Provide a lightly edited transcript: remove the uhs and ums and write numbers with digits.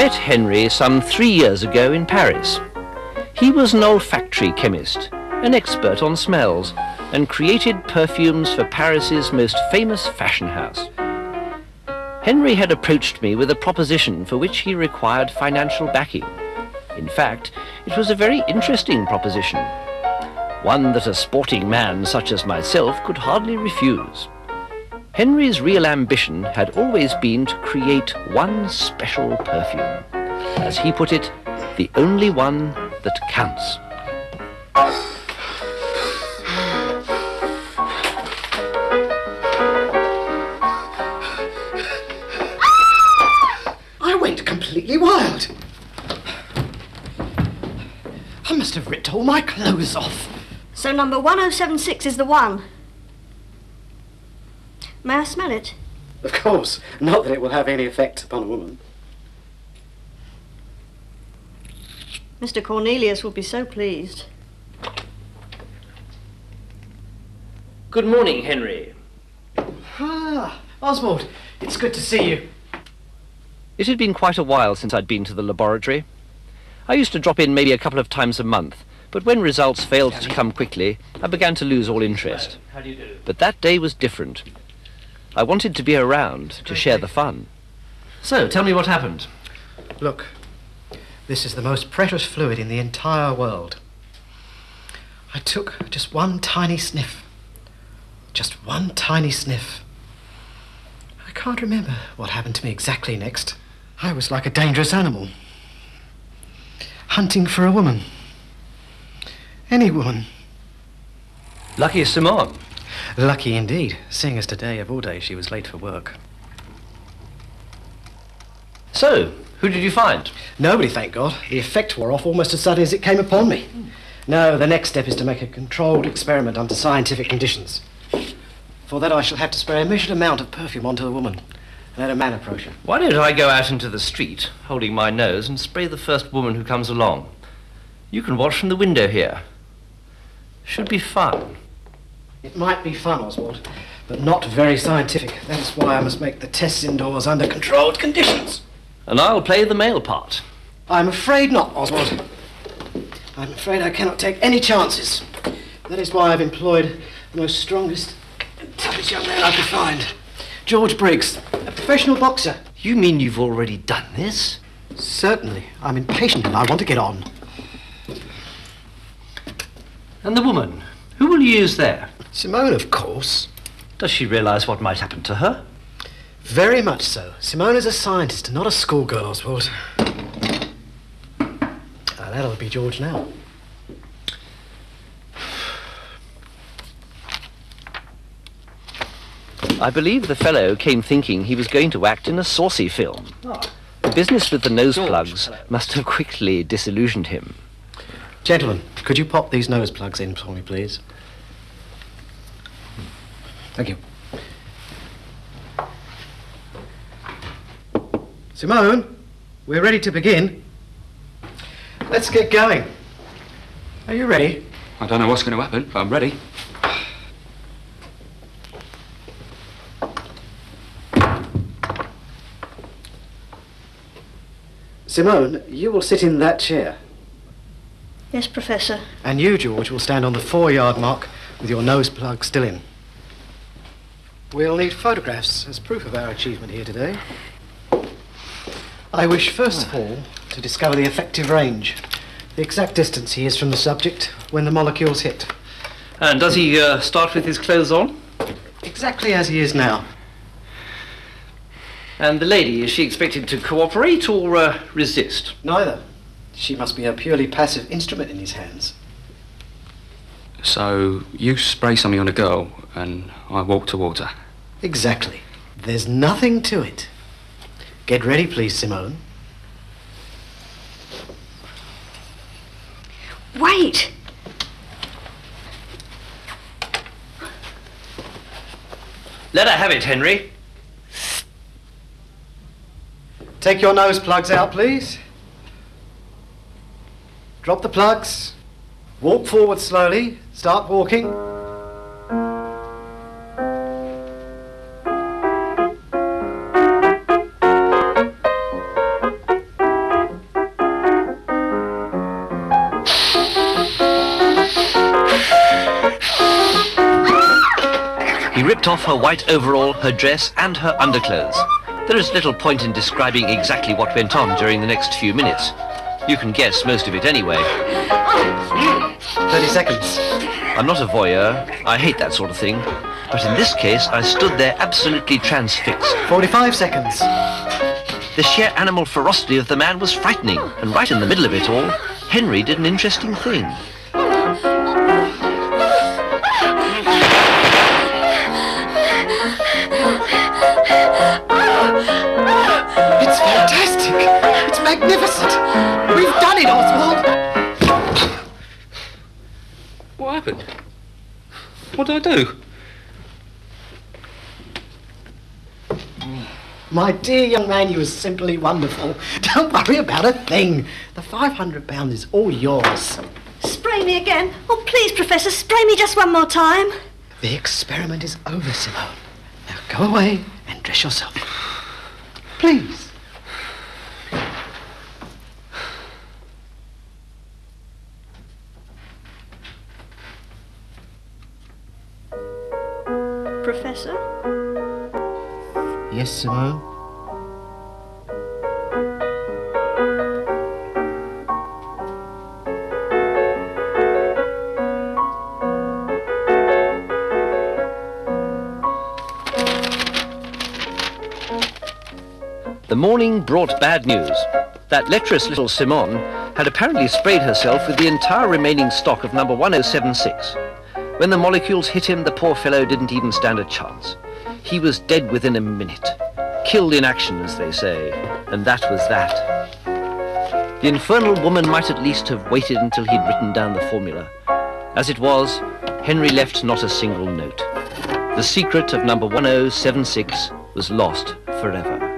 met Henry some 3 years ago in Paris. He was an olfactory chemist, an expert on smells, and created perfumes for Paris's most famous fashion house. Henry had approached me with a proposition for which he required financial backing. In fact, it was a very interesting proposition, one that a sporting man such as myself could hardly refuse. Henry's real ambition had always been to create one special perfume. As he put it, the only one that counts. I went completely wild. I must have ripped all my clothes off. So number 1076 is the one. May I smell it? Of course. Not that it will have any effect upon a woman. Mr. Cornelius will be so pleased. Good morning, Henry. Ah, Oswald, it's good to see you. It had been quite a while since I'd been to the laboratory. I used to drop in maybe a couple of times a month, but when results failed to come quickly, I began to lose all interest. How do you do? But that day was different. I wanted to be around to share the fun. So, tell me what happened. Look, this is the most precious fluid in the entire world. I took just one tiny sniff. Just one tiny sniff. I can't remember what happened to me exactly next. I was like a dangerous animal. Hunting for a woman. Any woman. Lucky Simone. Lucky indeed, seeing as today, of all days, she was late for work. So, who did you find? Nobody, thank God. The effect wore off almost as suddenly as it came upon me. No, the next step is to make a controlled experiment under scientific conditions. For that I shall have to spray a measured amount of perfume onto the woman and let a man approach her. Why don't I go out into the street, holding my nose, and spray the first woman who comes along? You can watch from the window here. Should be fun. It might be fun, Oswald, but not very scientific. That's why I must make the tests indoors under controlled conditions. And I'll play the male part. I'm afraid not, Oswald. I'm afraid I cannot take any chances. That is why I've employed the most strongest and toughest young man I could find. George Briggs, a professional boxer. You mean you've already done this? Certainly. I'm impatient and I want to get on. And the woman? Who will you use there? Simone, of course. Does she realize what might happen to her? Very much so. Simone is a scientist and not a schoolgirl, Oswald. That'll be George now. I believe the fellow came thinking he was going to act in a saucy film. The business with the nose plugs must have quickly disillusioned him. Gentlemen, could you pop these nose plugs in for me, please? Thank you. Simone, we're ready to begin. Let's get going. Are you ready? I don't know what's going to happen, but I'm ready. Simone, you will sit in that chair. Yes, Professor. And you, George, will stand on the 4-yard mark with your nose plug still in. We'll need photographs as proof of our achievement here today. I wish, first of all, to discover the effective range, the exact distance he is from the subject when the molecules hit. And does he start with his clothes on? Exactly as he is now. And the lady, is she expected to cooperate or resist? Neither. She must be a purely passive instrument in his hands. So, you spray something on a girl, and I walk towards her. Exactly. There's nothing to it. Get ready, please, Simone. Wait! Let her have it, Henry. Take your nose plugs out, please. Drop the plugs. Walk forward slowly. Start walking. off her white overall, her dress and her underclothes. There is little point in describing exactly what went on during the next few minutes. You can guess most of it anyway. 30 seconds. I'm not a voyeur. I hate that sort of thing. But in this case, I stood there absolutely transfixed. 45 seconds. The sheer animal ferocity of the man was frightening, and right in the middle of it all, Henry did an interesting thing. It's fantastic. It's magnificent. We've done it, Oswald. What happened? What did I do? My dear young man, you were simply wonderful. Don't worry about a thing. The £500 is all yours. Spray me again. Oh, please, Professor, spray me just one more time. The experiment is over, Simone. Now go away and dress yourself. Please. Professor? Yes, Simone? The morning brought bad news. That lecherous little Simone had apparently sprayed herself with the entire remaining stock of number 1076. When the molecules hit him, the poor fellow didn't even stand a chance. He was dead within a minute. Killed in action, as they say. And that was that. The infernal woman might at least have waited until he'd written down the formula. As it was, Henry left not a single note. The secret of number 1076 was lost forever.